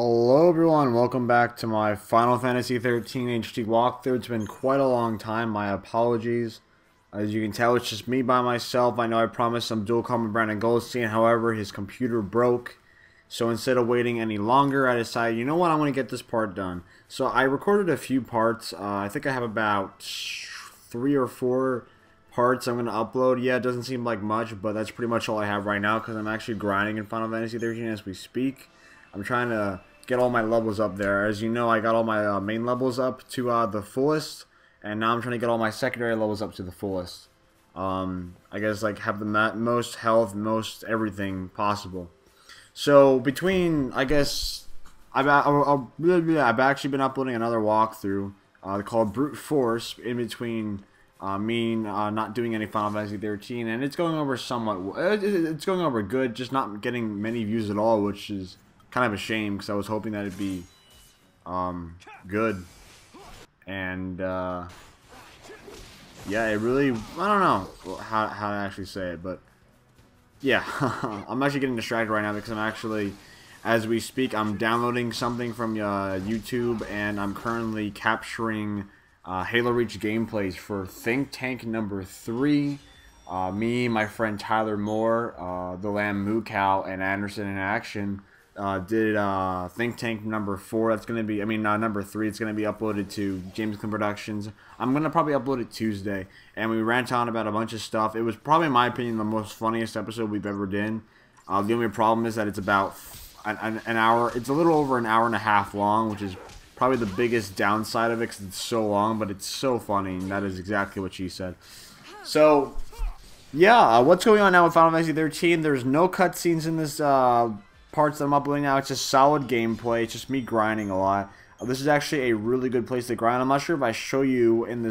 Hello everyone, welcome back to my Final Fantasy XIII HD walkthrough. It's been quite a long time, my apologies. As you can tell, it's just me by myself. I know I promised some dual combat Brandon Goldstein, however, his computer broke. So instead of waiting any longer, I decided, you know what, I'm going to get this part done. So I recorded a few parts. I think I have about 3 or 4 parts I'm going to upload. Yeah, it doesn't seem like much, but that's pretty much all I have right now because I'm actually grinding in Final Fantasy XIII as we speak. I'm trying to get all my levels up there. As you know, I got all my main levels up to the fullest, and now I'm trying to get all my secondary levels up to the fullest. I guess like have the most health, most everything possible. So between, I guess, I've actually been uploading another walkthrough called Brute Force in between me not doing any Final Fantasy XIII, and it's going over somewhat. It's going over good, just not getting many views at all, which is kind of a shame because I was hoping that it'd be good. And yeah, it really, I don't know how to actually say it, but yeah, I'm actually getting distracted right now because I'm actually, as we speak, I'm downloading something from YouTube, and I'm currently capturing Halo Reach gameplays for Think Tank number 3. Me, my friend Tyler Moore, the Lamb Moo Cow, and Anderson in Action did Think Tank number 4. That's gonna be, number 3. It's gonna be uploaded to James Klim Productions. I'm gonna probably upload it Tuesday, and we rant on about a bunch of stuff. It was probably, in my opinion, the most funniest episode we've ever done. The only problem is that it's about an hour. It's a little over an hour and a half long, which is probably the biggest downside of it because it's so long, but it's so funny, and that is exactly what she said. So, yeah, what's going on now with Final Fantasy XIII? There's no cutscenes in this parts that I'm uploading now. It's just solid gameplay. It's just me grinding a lot. This is actually a really good place to grind. I'm not sure if I show you in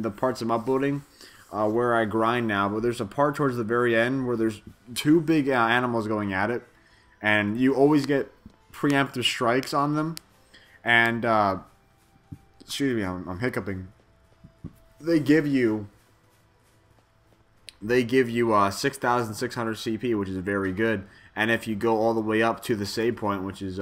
the parts I'm uploading where I grind now, but there's a part towards the very end where there's 2 big animals going at it, and you always get preemptive strikes on them. And excuse me, I'm hiccuping. They give you 6,600 CP, which is very good. And if you go all the way up to the save point, which is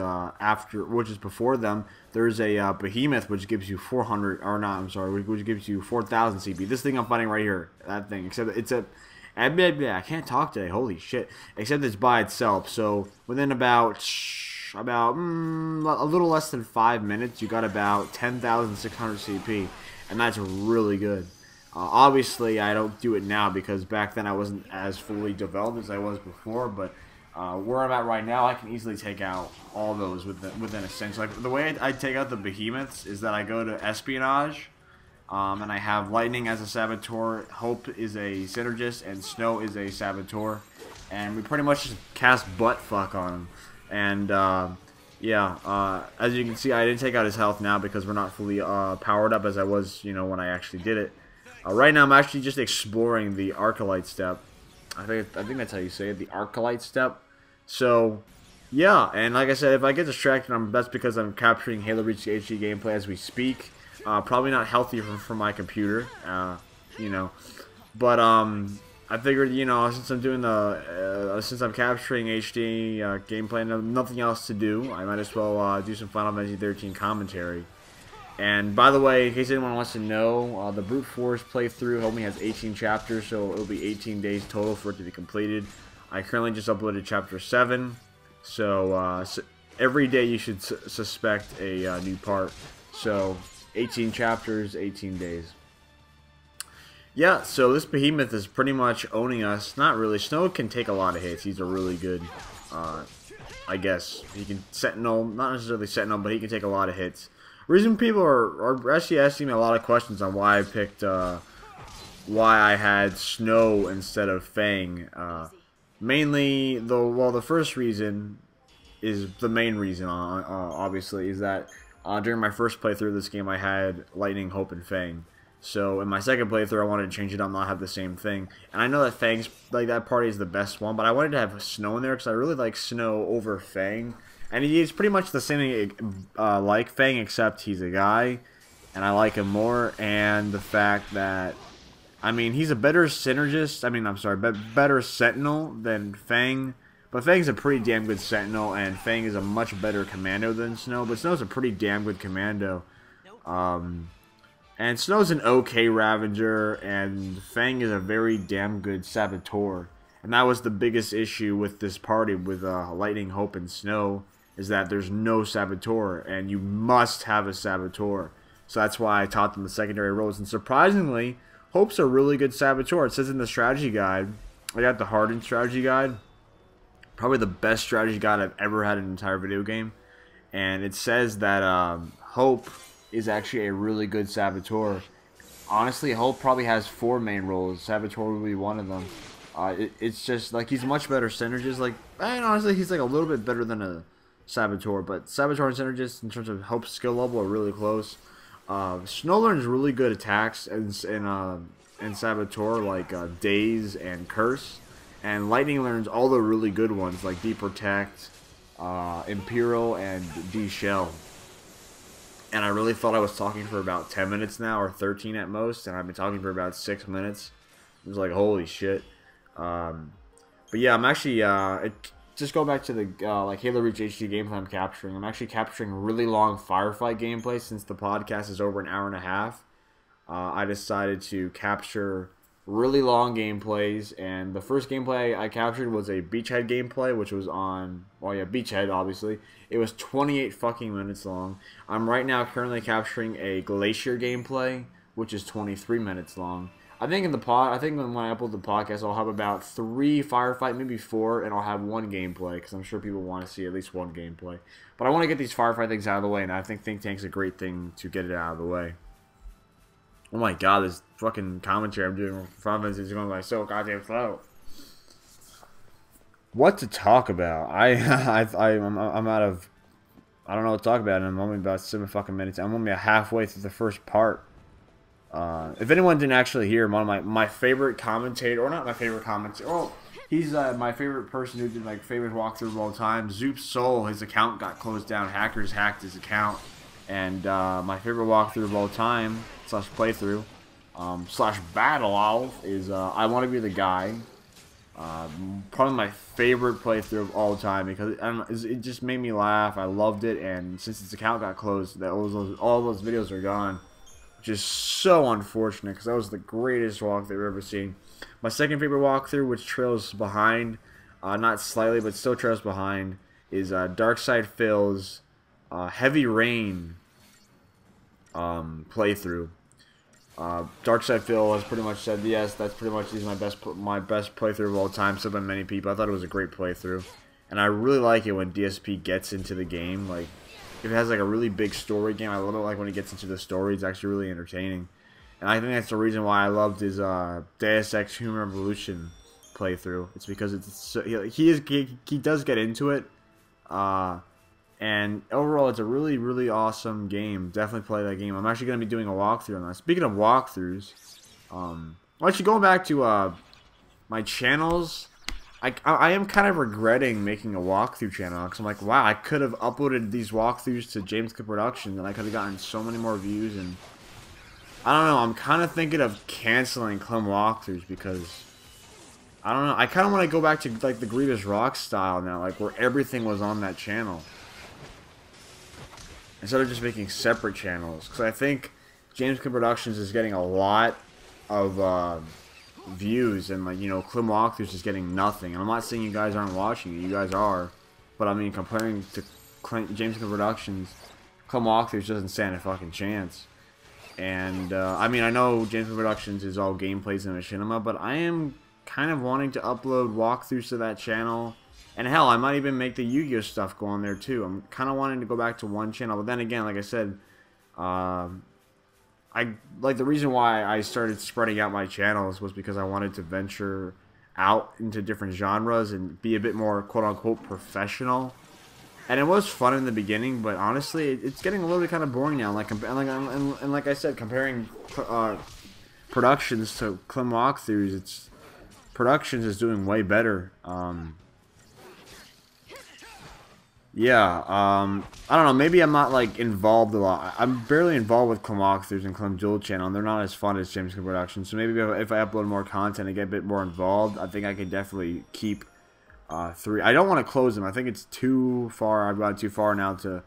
before them, there's a behemoth which gives you 400, or not, I'm sorry, which gives you 4,000 CP. This thing I'm fighting right here, that thing, except it's I can't talk today, holy shit. Except it's by itself. So within about a little less than 5 minutes, you got about 10,600 CP, and that's really good. Obviously, I don't do it now because back then I wasn't as fully developed as I was before, but where I'm at right now, I can easily take out all those within a sense. Like, the way I take out the behemoths is that I go to Espionage, and I have Lightning as a Saboteur, Hope is a Synergist, and Snow is a Saboteur, and we pretty much just cast butt fuck on him. And yeah, as you can see, I didn't take out his health now because we're not fully powered up as I was, when I actually did it. Right now, I'm actually just exploring the Arcalite step. I think that's how you say it, the Arcalite step. So, yeah, and like I said, if I get distracted, that's because I'm capturing Halo Reach HD gameplay as we speak. Probably not healthy for my computer, But I figured, since I'm doing since I'm capturing HD gameplay and nothing else to do, I might as well do some Final Fantasy XIII commentary. And by the way, in case anyone wants to know, the Brute Force playthrough only has 18 chapters, so it'll be 18 days total for it to be completed. I currently just uploaded chapter 7, so every day you should suspect a new part. So 18 chapters, 18 days. Yeah, so this behemoth is pretty much owning us. Not really. Snow can take a lot of hits. He's a really good, I guess. He can Sentinel, not necessarily Sentinel, but he can take a lot of hits. Reason people are actually asking me a lot of questions on why I picked, why I had Snow instead of Fang. Mainly, the first reason is the main reason, obviously, is that during my first playthrough of this game, I had Lightning, Hope, and Fang. So in my second playthrough, I wanted to change it up, not have the same thing. And I know that Fang's, that party is the best one, but I wanted to have Snow in there because I really like Snow over Fang. And he's pretty much the same like Fang, except he's a guy, and I like him more. And the fact that, he's a better synergist. Better Sentinel than Fang, But Fang's a pretty damn good Sentinel, and Fang is a much better Commando than Snow. But Snow's a pretty damn good Commando. And Snow's an okay Ravager, and Fang is a very damn good Saboteur. And that was the biggest issue with this party with Lightning, Hope, and Snow, is that there's no Saboteur, and you must have a Saboteur. So that's why I taught them the secondary roles. And surprisingly, Hope's a really good Saboteur. It says in the strategy guide, I got the hardened strategy guide, probably the best strategy guide I've ever had in an entire video game. And it says that Hope is actually a really good Saboteur. Honestly, Hope probably has 4 main roles. Saboteur will be one of them. It's just like he's much better synergist. Like, and honestly, he's like a little bit better than a Saboteur. But Saboteur and synergist in terms of Hope's skill level are really close. Snow learns really good attacks in Saboteur, like Daze and Curse. And Lightning learns all the really good ones, like D-Protect, Imperial, and D-Shell. And I really thought I was talking for about 10 minutes now, or 13 at most, and I've been talking for about 6 minutes. It was like, holy shit. But yeah, I'm actually, just go back to the, like, Halo Reach HD gameplay I'm capturing. I'm actually capturing really long firefight gameplay since the podcast is over an hour and a half. I decided to capture really long gameplays, and the first gameplay I captured was a Beachhead gameplay, which was on, well, yeah, Beachhead, obviously. It was 28 fucking minutes long. I'm right now currently capturing a Glacier gameplay, which is 23 minutes long. I think in the when I upload the podcast, I'll have about 3 firefight, maybe 4, and I'll have 1 gameplay, because I'm sure people want to see at least 1 gameplay. But I want to get these firefight things out of the way, and I think Think Tank's a great thing to get it out of the way. Oh my god, this fucking commentary I'm doing for Final Fantasy is going by so goddamn slow. What to talk about? I'm out of, I don't know what to talk about, and I'm only about 7 fucking minutes. I'm only halfway through the first part. If anyone didn't actually hear, one of my favorite commentator, or not my favorite commentator, well, he's my favorite person who did my favorite walkthrough of all time, Zoop Soul. His account got closed down. Hackers hacked his account. And my favorite walkthrough of all time, / playthrough, / battle off, is I Want to Be the Guy. Probably my favorite playthrough of all time, because it just made me laugh. I loved it, and since his account got closed, all those videos are gone. Just so unfortunate, because that was the greatest walkthrough I've ever seen. My second favorite walkthrough, which trails behind, not slightly, but still trails behind, is Darkside Phil's Heavy Rain playthrough. Darkside Phil has pretty much said yes, that's pretty much my best playthrough of all time, said by many people. I thought it was a great playthrough, and I really like it when DSP gets into the game. Like, if it has like a really big story game, I love it. Like when it gets into the story, it's actually really entertaining, and I think that's the reason why I loved his Deus Ex Human Revolution playthrough. It's because it's so, he does get into it. And overall, it's a really, really awesome game. Definitely play that game. I'm actually going to be doing a walkthrough on that. Speaking of walkthroughs, actually going back to my channels, I am kind of regretting making a walkthrough channel, because I'm like, wow, I could have uploaded these walkthroughs to James Klim Productions, and I could have gotten so many more views. And I don't know, I'm kind of thinking of canceling KlimWalkthroughs, because I don't know, I kind of want to go back to like the Grievous Rock style now, like where everything was on that channel, instead of just making separate channels, because I think James Klim Productions is getting a lot of views, and like, you know, KlimWalkthroughs is getting nothing. And I'm not saying you guys aren't watching it, you guys are, but I mean, comparing to James Klim Productions, KlimWalkthroughs doesn't stand a fucking chance. And I mean, I know James Klim Productions is all gameplays and machinima, but I am kind of wanting to upload walkthroughs to that channel. And hell, I might even make the Yu-Gi-Oh stuff go on there too. I'm kind of wanting to go back to one channel, but then again, like I said, the reason why I started spreading out my channels was because I wanted to venture out into different genres and be a bit more quote-unquote professional. And it was fun in the beginning, but honestly, it's getting a little bit kind of boring now. And like I said, comparing productions to KlimWalkthroughs, Productions is doing way better. I don't know, maybe I'm not like involved a lot. I'm barely involved with KlimWalkthroughs and Klim Dual Channel, and they're not as fun as James Klim Productions. So maybe if I upload more content and get a bit more involved, I think I could definitely keep 3. I don't want to close them. I think it's too far. I've got too far now to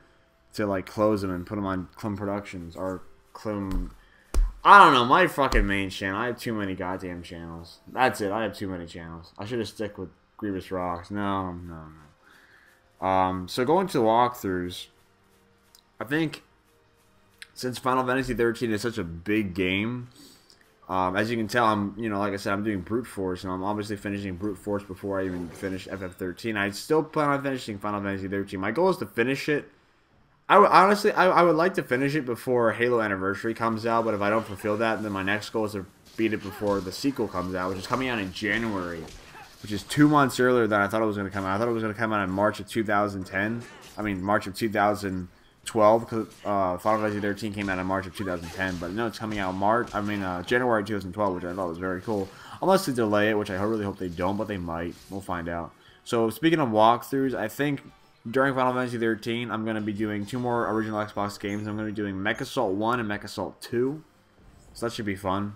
like close them and put them on Klim Productions or Klim. I don't know, my fucking main channel. I have too many goddamn channels. That's it. I have too many channels. I should have stick with Grievous Rocks. No. So going to the walkthroughs, I think since Final Fantasy 13 is such a big game, as you can tell, I'm, like I said, I'm doing Brute Force, and I'm obviously finishing Brute Force before I even finish FF13. I still plan on finishing Final Fantasy 13. My goal is to finish it. Honestly, I would like to finish it before Halo Anniversary comes out, but if I don't fulfill that, then my next goal is to beat it before the sequel comes out, which is coming out in January, which is 2 months earlier than I thought it was going to come out. I thought it was going to come out in March of 2010. I mean, March of 2012, because Final Fantasy 13 came out in March of 2010, but no, it's coming out January 2012, which I thought was very cool. Unless they delay it, which I really hope they don't, but they might. We'll find out. So, speaking of walkthroughs, I think during Final Fantasy 13, I'm going to be doing 2 more original Xbox games. I'm going to be doing Mech Assault 1 and Mech Assault 2. So that should be fun.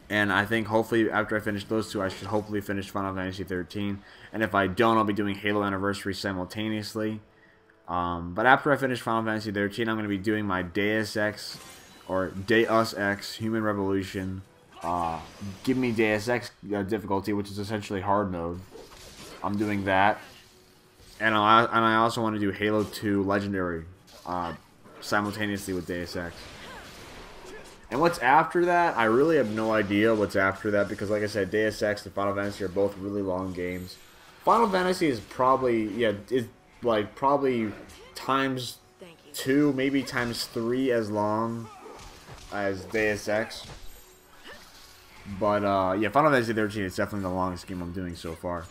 And I think hopefully after I finish those 2, I should hopefully finish Final Fantasy 13. And if I don't, I'll be doing Halo Anniversary simultaneously. But after I finish Final Fantasy 13, I'm going to be doing my Deus Ex, or Deus Ex Human Revolution. Give me Deus Ex difficulty, which is essentially hard mode. I'm doing that. And I also want to do Halo 2 Legendary simultaneously with Deus Ex. And what's after that, I really have no idea what's after that, because like I said, Deus Ex and Final Fantasy are both really long games. Final Fantasy is probably, probably times 2, maybe times 3 as long as Deus Ex. But, yeah, Final Fantasy 13 is definitely the longest game I'm doing so far.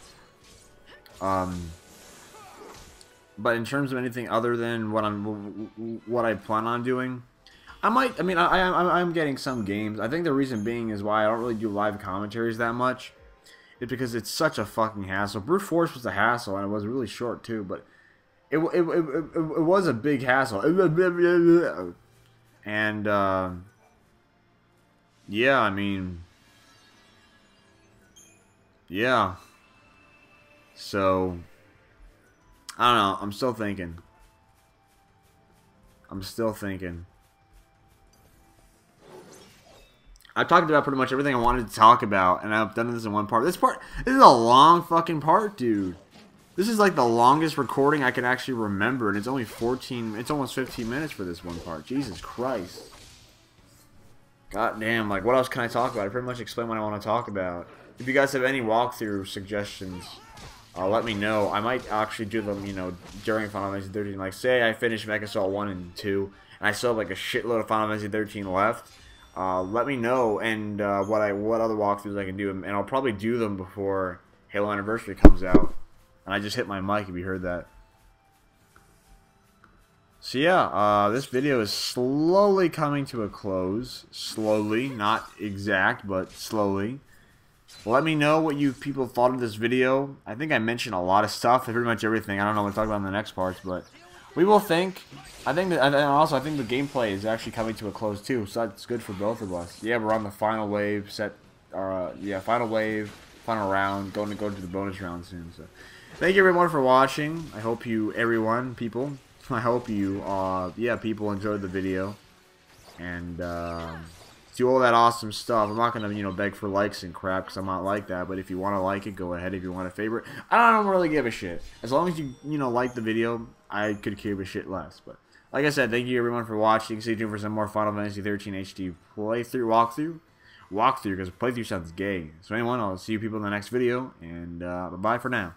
But in terms of anything other than what I plan on doing, I'm getting some games. I think the reason being is why I don't really do live commentaries that much. It's because it's such a fucking hassle. Brute Force was a hassle, and it was really short too, but it was a big hassle. And yeah, I mean, yeah. So I don't know. I'm still thinking. I've talked about pretty much everything I wanted to talk about, and I've done this in one part. This is a long fucking part, dude. This is like the longest recording I can actually remember, and it's only it's almost 15 minutes for this one part. Jesus Christ. God damn, like, what else can I talk about? I pretty much explained what I want to talk about. If you guys have any walkthrough suggestions, let me know. I might actually do them, during Final Fantasy 13. Like, say I finish Mech Assault 1 and 2, and I still have, like, a shitload of Final Fantasy 13 left. Let me know, and what other walkthroughs I can do, and I'll probably do them before Halo Anniversary comes out. And I just hit my mic if you heard that. So yeah, this video is slowly coming to a close. Slowly, not exact, but slowly. Let me know what you people thought of this video. I think I mentioned a lot of stuff, pretty much everything. I don't know what to talk about in the next parts, but we will think. I think the gameplay is actually coming to a close too, so that's good for both of us. Yeah, we're on the final wave final wave, final round, going to go to the bonus round soon. So, thank you everyone for watching. I hope people enjoyed the video, and do all that awesome stuff. I'm not gonna, beg for likes and crap, because I'm not like that. But if you want to like it, go ahead. If you want a favorite, I don't really give a shit. As long as you, like the video, I could give a shit less. But like I said, thank you everyone for watching. Stay tuned for some more Final Fantasy 13 HD walkthrough, because playthrough sounds gay. So anyway, I'll see you people in the next video, and bye-bye for now.